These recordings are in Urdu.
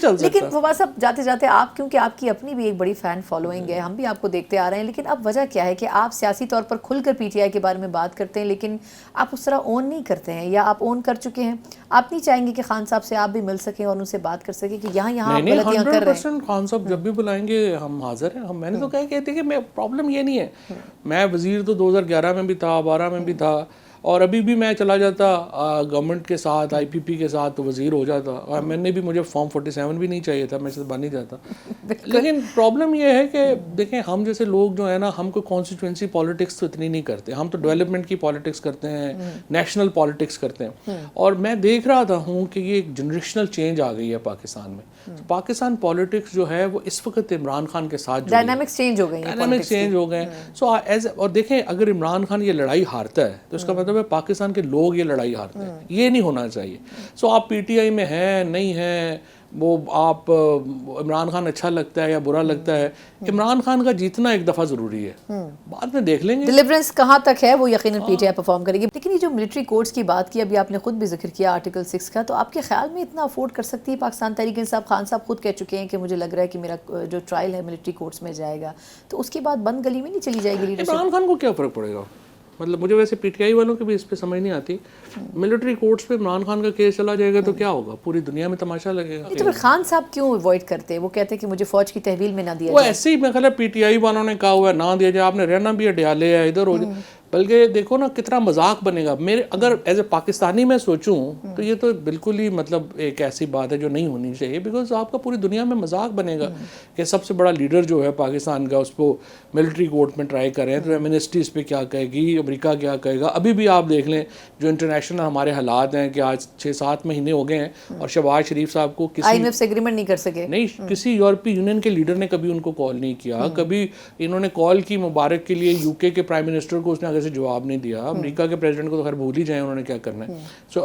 چل سکتا. لیکن فواز صاحب جاتے جاتے آپ، کیونکہ آپ کی اپنی بھی ایک بڑی فین فالوئنگ ہے، ہم بھی آپ کو دیکھتے آ رہے ہیں، لیکن اب وجہ کیا ہے کہ آپ سیاسی طور پر کھل کر پی ٹی آئی کے بارے میں بات کرتے ہیں لیکن آپ اس طرح اون نہیں کرتے ہیں، یا آپ اون کر چکے ہیں، آپ نہیں چاہیں گے کہ خان صاحب سے آپ بھی مل سکیں اور ان سے بات کر سکیں کہ یہاں آپ غلطیاں کر رہے ہیں؟ 100% خان صاحب جب بھی بلائیں گے ہم حاضر ہیں. میں نے تو کہا کہ میں پرابلم یہ نہیں ہے، میں وزیر تو 2011 میں بھی تھا، 12 میں بھی تھا، اور ابھی بھی میں چلا جاتا گورنمنٹ کے ساتھ، آئی پی پی کے ساتھ، تو وزیر ہو جاتا. اور میں نے بھی، مجھے فارم 47 بھی نہیں چاہیے تھا، میں سے بن ہی جاتا. لیکن پرابلم یہ ہے کہ دیکھیں ہم جیسے لوگ جو ہیں نا، ہم کو کانسٹیٹوئنسی پالیٹکس تو اتنی نہیں کرتے، ہم تو ڈیولپمنٹ کی پالیٹکس کرتے ہیں، نیشنل پالیٹکس کرتے ہیں. اور میں دیکھ رہا تھا کہ یہ ایک جنریشنل چینج آ گئی ہے پاکستان میں. پاکستان پالیٹکس جو ہے وہ اس وقت عمران خان کے ساتھ ڈائنامکس چینج ہو گئی ہیں، ڈائنامکس چینج ہو گئے ہیں. اور دیکھیں اگر عمران خان یہ لڑائی ہارتا ہے تو اس کا مطلب ہے پاکستان کے لوگ یہ لڑائی ہارتے ہیں. یہ نہیں ہونا چاہیے. آپ پی ٹی آئی میں ہیں نہیں ہیں، وہ آپ عمران خان اچھا لگتا ہے یا برا لگتا ہے، عمران خان کا جیتنا ایک دفعہ ضروری ہے، بعد میں دیکھ لیں گے ڈیلیورنس کہاں تک ہے وہ یقیناً پی ٹی آئی پرفارم کرے گی. لیکن یہ جو ملٹری کورٹس کی بات کی، ابھی آپ نے خود بھی ذکر کیا آرٹیکل 6 کا، تو آپ کے خیال میں اتنا افورڈ کر سکتی ہے پاکستان تحریک انصاف؟ خان صاحب خود کہہ چکے ہیں کہ مجھے لگ رہا ہے کہ میرا جو ٹرائل ہے ملٹری کورٹس میں جائے گا، تو اس کے بعد بند گلی میں نہیں چلی جائے گی لیڈرشپ؟ عمران خان کو کیا فرق پڑے گا؟ مطلب مجھے ویسے پی ٹی آئی والوں کی بھی اس پہ سمجھ نہیں آتی. ملٹری کورٹس پہ عمران خان کا کیس چلا جائے گا تو کیا ہوگا؟ پوری دنیا میں تماشا لگے گا. تو پھر خان صاحب کیوں اوائڈ کرتے ہیں؟ وہ کہتے ہیں کہ مجھے فوج کی تحویل میں نہ دیا وہ جائے. ایسے ہی، میں خیال ہے پی ٹی آئی والوں نے کہا ہوا ہے نہ دیا جائے، آپ نے رہنا بھی اڈیالے ہے، ادھر ہو جائے. بلکہ دیکھو نا کتنا مذاق بنے گا. میرے اگر ایز اے پاکستانی میں سوچوں تو یہ تو بالکل ہی مطلب ایک ایسی بات ہے جو نہیں ہونی چاہیے، بیکاز آپ کا پوری دنیا میں مذاق بنے گا کہ سب سے بڑا لیڈر جو ہے پاکستان کا، اس کو ملٹری کورٹ میں ٹرائی کریں تو ایمنسٹی اس پہ کیا کہے گی، امریکہ کیا کہے گا. ابھی بھی آپ دیکھ لیں جو انٹرنیشنل ہمارے حالات ہیں کہ آج 6-7 مہینے ہو گئے ہیں اور شہباز شریف صاحب کو آئی ایم ایف سے ایگریمنٹ نہیں کر سکے. نہیں، کسی یورپی یونین کے لیڈر نے کبھی ان کو کال نہیں کیا. کبھی انہوں نے کال کی مبارک کے لیے یو کے پرائم منسٹر کو، اس نے آگے سے جواب نہیں دیا. امریکہ کے پریزیڈنٹ کو تو خیر بھول ہی جائیں انہوں نے کیا کرنا ہے.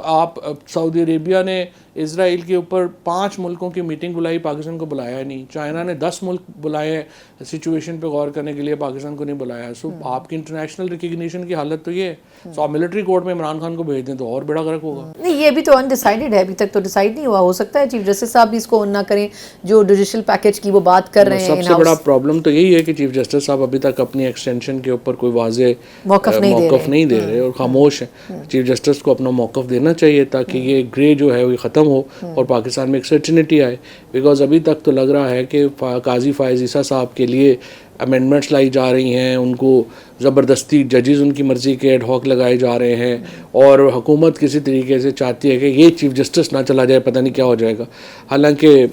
آپ سعودی عربیہ نے اسرائیل کے اوپر 5 ملکوں کی میٹنگ بلائی، پاکستان کو بلایا نہیں. چائنا نے 10 ملک بلائے ہیں سچویشن پہ غور کرنے کے لیے، پاکستان کو نہیں بلایا. آپ کی انٹرنیشنل ریکگنیشن کی حالت تو یہ ہے. آپ ملٹری کورٹ میں عمران خان کو بھیج دیں تو اور بڑا غرق ہوگا. نہیں، یہ بھی تو انڈیسائیڈڈ ہے، ابھی تک تو ڈیسائیڈ نہیں ہوا. ہو سکتا ہے چیف جسٹس صاحب بھی اس کو اون نہ کریں جو جوڈیشل پیکج کی وہ بات کر رہے ہیں. سب سے بڑا پرابلم تو یہی ہے کہ چیف جسٹس صاحب ابھی تک اپنی ایکسٹینشن کے اوپر کوئی واضح موقف نہیں دے رہے اور خاموش ہیں. چیف جسٹس کو اپنا موقف دینا چاہیے تاکہ یہ گرے جو ہے وہ ختم ہو اور پاکستان میں ایک سرٹنٹی آئے. بیکاز ابھی تک تو لگ رہا ہے کہ قاضی فائز عیسیٰ صاحب کے لیے امینڈمنٹس لائی جا رہی ہیں، ان کو زبردستی ججز ان کی مرضی کے ایڈ ہاک لگائے جا رہے ہیں، اور حکومت کسی طریقے سے چاہتی ہے کہ یہ چیف جسٹس نہ چلا جائے، پتہ نہیں کیا ہو جائے گا. حالانکہ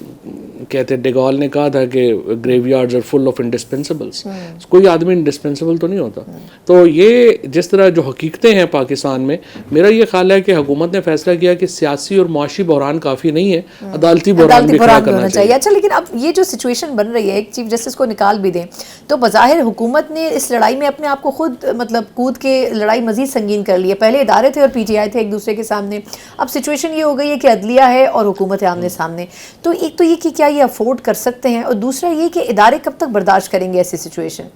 کہتے ڈیگال نے کہا تھا کہ گریو یارڈز آر فل آف انڈسپینسیبلس. کوئی آدمی انڈسپینسیبل تو نہیں ہوتا. تو یہ جس طرح جو حقیقتیں ہیں پاکستان میں، میرا یہ خیال ہے کہ حکومت نے فیصلہ کیا کہ سیاسی اور معاشی بحران کافی نہیں ہے، عدالتی بحران بھی کھڑا کرنا چاہیے. اچھا، لیکن اب یہ جو سچویشن بن رہی ہے، ایک چیف جسٹس کو نکال بھی دیں تو بظاہر حکومت نے اس لڑائی میں اپنے آپ کو خود مطلب کود کے لڑائی مزید سنگین کر لی ہے. پہلے ادارے تھے اور پی ٹی آئی تھے ایک دوسرے کے سامنے، اب سچویشن یہ ہو گئی ہے کہ عدلیہ ہے اور حکومت ہے آمنے سامنے. تو ایک تو یہ کہ کیا یہ افورڈ کر سکتے ہیں، اور دوسرا یہ کہ ادارے کب تک برداشت کریں گے ایسی سچویشن؟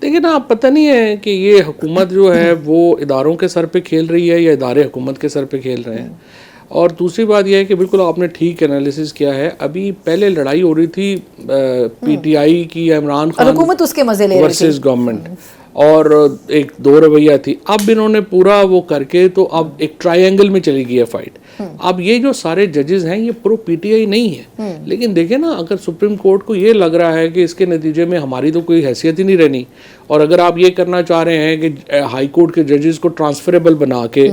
دیکھیں نا، آپ پتہ نہیں ہے کہ یہ حکومت جو ہے وہ اداروں کے سر پہ کھیل رہی ہے یا ادارے حکومت کے سر پہ کھیل رہے ہیں. اور دوسری بات یہ ہے کہ بالکل آپ نے ٹھیک انالیسس کیا ہے. ابھی پہلے لڑائی ہو رہی تھی پی ٹی آئی کی یا عمران خان حکومت اس کے مزے لے رہی تھی ورسز گورنمنٹ، اور ایک دو رویہ تھی. اب انہوں نے پورا وہ کر کے تو اب ایک ٹرائی اینگل میں چلی گئی ہے فائٹ. اب یہ جو سارے ججز ہیں یہ پرو پی ٹی آئی نہیں ہے. لیکن دیکھیں نا، اگر سپریم کورٹ کو یہ لگ رہا ہے کہ اس کے نتیجے میں ہماری تو کوئی حیثیت ہی نہیں رہنی، اور اگر آپ یہ کرنا چاہ رہے ہیں کہ ہائی کورٹ کے ججز کو ٹرانسفریبل بنا کے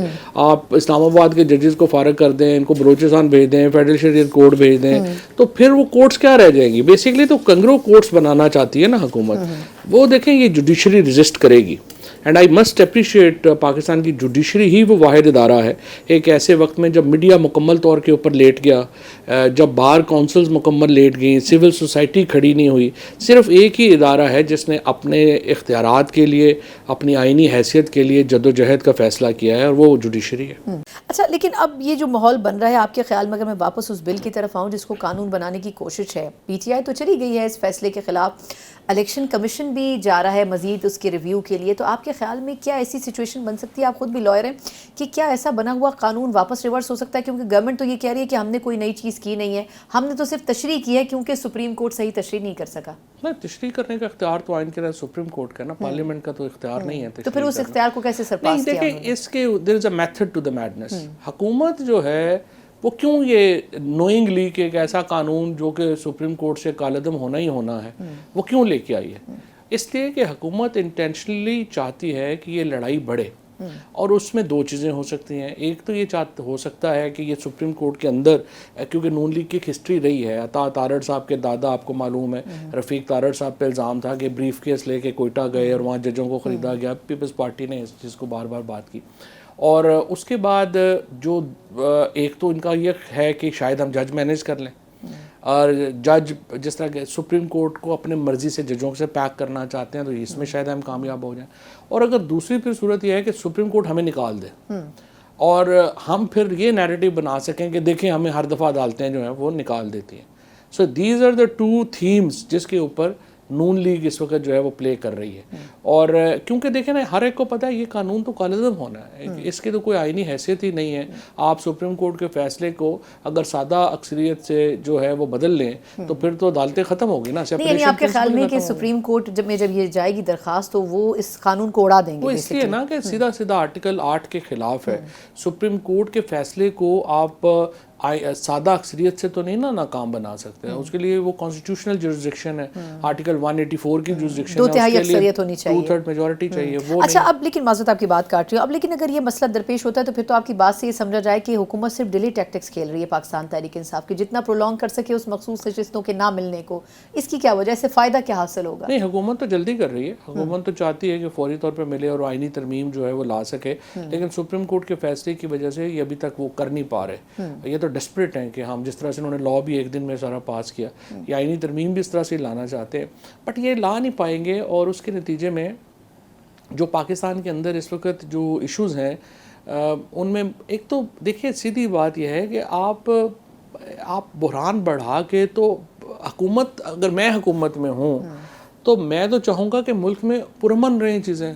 آپ اسلام آباد کے ججز کو فارغ کر دیں، ان کو بلوچستان بھیج دیں، فیڈرل شریعت کورٹ بھیج دیں، تو پھر وہ کورٹس کیا رہ جائیں گی؟ بیسکلی تو کنگرو کورٹس بنانا چاہتی ہے نا حکومت. وہ دیکھیں یہ جوڈیشری ریزسٹ کرے گی. And I must appreciate Pakistan کی جوڈیشری ہی وہ واحد ادارہ ہے ایک ایسے وقت میں جب میڈیا مکمل طور کے اوپر لیٹ گیا، جب بار کونسلز مکمل لیٹ گئیں، سول سوسائٹی کھڑی نہیں ہوئی. صرف ایک ہی ادارہ ہے جس نے اپنے اختیارات کے لیے، اپنی آئینی حیثیت کے لیے جد و جہد کا فیصلہ کیا ہے، اور وہ جوڈیشری ہے. اچھا لیکن اب یہ جو ماحول بن رہا ہے آپ کے خیال میں، اگر میں واپس اس بل کی طرف آؤں جس کو قانون بنانے کی کوشش ہے، پی ٹی آئی تو چلی گئی ہے اس فیصلے کے خلاف، الیکشن کمیشن بھی جا رہا ہے مزید اس کے ریویو کے لیے، تو آپ کے خیال میں کیا ایسی سچویشن بن سکتی ہے، آپ خود بھی لائر ہیں، کہ کیا ایسا بنا ہوا قانون واپس ریورس ہو سکتا ہے؟ کیونکہ گورنمنٹ تو یہ کہہ رہی ہے کہ ہم نے کوئی نئی چیز کی نہیں ہے، ہم نے تو صرف تشریح کی ہے کیونکہ سپریم کورٹ صحیح تشریح نہیں کر سکا۔ نہیں، تشریح کرنے کا اختیار تو آئین کے تحت سپریم کورٹ کا نا، پارلیمنٹ کا تو اختیار نہیں ہے تو تشریح پھر اس کرنا۔ اختیار کو کیسے نہیں سرپاس کیا انہوں نے؟ دیکھیں، اس کے there is a method to the madness. حکومت جو ہے وہ کیوں یہ نوئنگلی کہ ایک ایسا قانون جو کہ سپریم کورٹ سے کالعدم ہونا ہی ہونا ہے وہ کیوں لے کے آئی ہے؟ اس لیے کہ حکومت انٹینشنلی چاہتی ہے کہ یہ لڑائی بڑھے، اور اس میں دو چیزیں ہو سکتی ہیں۔ ایک تو یہ ہو سکتا ہے کہ یہ سپریم کورٹ کے اندر، کیونکہ نون لیگ کی ایک ہسٹری رہی ہے، عطا تارڑ صاحب کے دادا آپ کو معلوم ہے، رفیق تارڑ صاحب پہ الزام تھا کہ بریف کیس لے کے کوئٹہ گئے اور وہاں ججوں کو خریدا گیا، پیپلز پارٹی نے اس چیز کو بار بار بات کی۔ اور اس کے بعد جو ایک تو ان کا یہ ہے کہ شاید ہم جج مینیج کر لیں، اور جج جس طرح کہ سپریم کورٹ کو اپنے مرضی سے ججوں سے پیک کرنا چاہتے ہیں، تو اس میں شاید ہم کامیاب ہو جائیں۔ اور اگر دوسری پھر صورت یہ ہے کہ سپریم کورٹ ہمیں نکال دے اور ہم پھر یہ نیریٹو بنا سکیں کہ دیکھیں ہمیں ہر دفعہ عدالتیں جو ہیں وہ نکال دیتی ہیں۔ So these are the two themes جس کے اوپر نون لیگ اس وقت جو ہے وہ پلے کر رہی ہے۔ اور کیونکہ دیکھیں نا، ہر ایک کو پتہ ہے یہ قانون تو کالعدم ہونا ہے، اس کی تو کوئی آئینی حیثیت ہی نہیں ہے۔ آپ سپریم کورٹ کے فیصلے کو اگر سادہ اکثریت سے جو ہے وہ بدل لیں تو پھر تو عدالتیں ختم ہوگی نا۔ نہیں، یعنی آپ کے خیال میں کہ سپریم کورٹ جب یہ جائے گی درخواست تو وہ اس قانون کو اڑا دیں گے؟ وہ اس لیے نا کہ سیدھا سیدھا آرٹیکل 8 کے خلاف ہے۔ سپریم کورٹ کے فیصلے کو آپ سادہ اکثریت سے تو نہیں نا ناکام بنا سکتے ہیں، اس کے لیے وہ کانسٹیٹیوشنل جورسڈکشن ہے، آرٹیکل 184 کی جورسڈکشن ہے، 2/3 اکثریت ہونی چاہیے، 2/3 میجورٹی چاہیے وہ۔ اچھا اب لیکن معذرت آپ کی بات کاٹ رہی ہوں، اب لیکن اگر یہ مسئلہ درپیش ہوتا ہے تو پھر تو آپ کی بات سے یہ سمجھا جائے کہ حکومت صرف ڈیلی ٹیکٹکس کھیل رہی ہے پاکستان تحریک انصاف کی، جتنا پرولونگ کر سکے اس مخصوص نشستوں کے نہ ملنے کو، اس کی کیا وجہ، اس سے فائدہ کیا حاصل ہوگا؟ نہیں، حکومت تو جلدی کر رہی ہے، حکومت تو چاہتی ہے کہ فوری طور پہ ملے اور آئینی ترمیم جو ہے وہ لا سکے، لیکن سپریم کورٹ کے فیصلے کی وجہ سے یہ ابھی تک وہ کر نہیں پا رہے۔ یہ تو ڈسپریٹ ہیں کہ ہم جس طرح سے انہوں نے لا بھی ایک دن میں سارا پاس کیا، یہ آئینی ترمیم بھی اس طرح سے لانا چاہتے ہیں، بٹ یہ لا نہیں پائیں گے، اور اس کے نتیجے میں جو پاکستان کے اندر اس وقت جو ایشوز ہیں ان میں ایک تو دیکھیے سیدھی بات یہ ہے کہ آپ بحران بڑھا کے تو حکومت، اگر میں حکومت میں ہوں تو میں تو چاہوں گا کہ ملک میں پرامن رہیں چیزیں،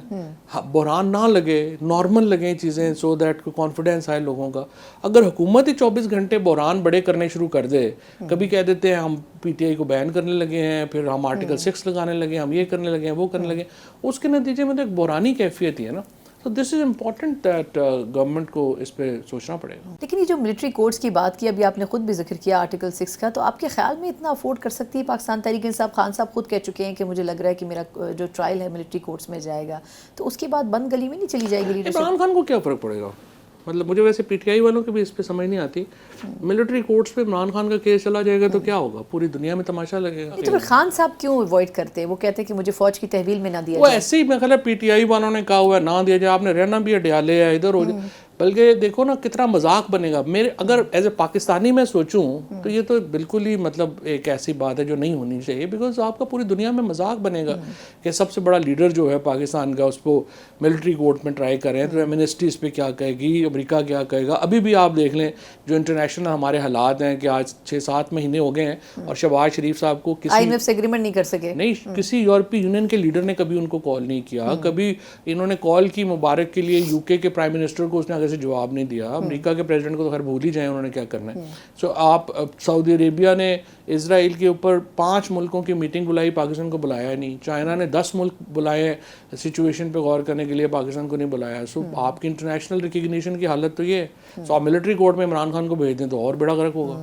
بحران نہ لگے، نارمل لگیں چیزیں، سو دیٹ کوئی کانفیڈنس آئے لوگوں کا۔ اگر حکومت ہی 24 گھنٹے بحران بڑے کرنے شروع کر دے، کبھی کہہ دیتے ہیں ہم پی ٹی آئی کو بین کرنے لگے ہیں، پھر ہم آرٹیکل 6 لگانے لگے ہیں، ہم یہ کرنے لگے ہیں، وہ کرنے لگے ہیں، اس کے نتیجے میں تو ایک بحرانی کیفیت ہی ہے نا۔ تو دس از امپورٹنٹ دیٹ گورنمنٹ کو اس پہ سوچنا پڑے گا۔ لیکن یہ جو ملٹری کورٹس کی بات کی، ابھی آپ نے خود بھی ذکر کیا آرٹیکل 6 کا، تو آپ کے خیال میں اتنا افورڈ کر سکتی ہے پاکستان تحریک انصاف؟ خان صاحب خود کہہ چکے ہیں کہ مجھے لگ رہا ہے کہ میرا جو ٹرائل ہے ملٹری کورٹس میں جائے گا، تو اس کے بعد بند گلی میں نہیں چلی جائے گی لیڈرشپ؟ عمران خان کو کیا فرق پڑے گا؟ مطلب مجھے ویسے پی ٹی آئی والوں کی بھی اس پہ سمجھ نہیں آتی، ملٹری کورٹس پہ عمران خان کا کیس چلا جائے گا تو کیا ہوگا؟ پوری دنیا میں تماشا لگے گا۔ تو پھر خان صاحب کیوں اوائڈ کرتے ہیں؟ وہ کہتے ہیں کہ مجھے فوج کی تحویل میں نہ دیا وہ جائے۔ ایسے ہی میں خیال ہے پی ٹی آئی والوں نے کہا ہوا ہے نہ دیا جائے، آپ نے رہنا بھی اڈیالے ہے، ادھر ہو جائے، بلکہ دیکھو نا کتنا مذاق بنے گا۔ میرے اگر ایز اے پاکستانی میں سوچوں تو یہ تو بالکل ہی مطلب ایک ایسی بات ہے جو نہیں ہونی چاہیے، بیکاز آپ کا پوری دنیا میں مذاق بنے گا کہ سب سے بڑا لیڈر جو ہے پاکستان کا اس کو ملٹری کورٹ میں ٹرائی کریں، تو ایمنسٹی اس پہ کیا کہے گی، امریکہ کیا کہے گا۔ ابھی بھی آپ دیکھ لیں جو انٹرنیشنل ہمارے حالات ہیں کہ آج 6-7 مہینے ہو گئے ہیں اور شہباز شریف صاحب کو آئی ایم ایف سے ایگریمنٹ نہیں کر سکے، نہیں، کسی یورپی یونین کے لیڈر نے کبھی ان کو کال نہیں کیا، کبھی انہوں نے کال کی مبارک کے لیے یو کے پرائم منسٹر کو، اس نے آگے سے جواب نہیں دیا، امریکہ کے پریزیڈنٹ کو تو خیر بھول ہی جائیں انہوں نے کیا کرنا ہے۔ سو آپ سعودی عربیہ نے اسرائیل کے اوپر 5 ملکوں کی میٹنگ بلائی، پاکستان کو بلایا نہیں، چائنا نے 10 ملک بلائے سچویشن پہ غور کرنے کے لیے، پاکستان کو نہیں بلایا۔ سو آپ کی انٹرنیشنل ریکگنیشن کی حالت تو یہ ہے۔ سو آپ ملٹری کورٹ میں عمران خان کو بھیج دیں تو اور بڑا غرق ہوگا۔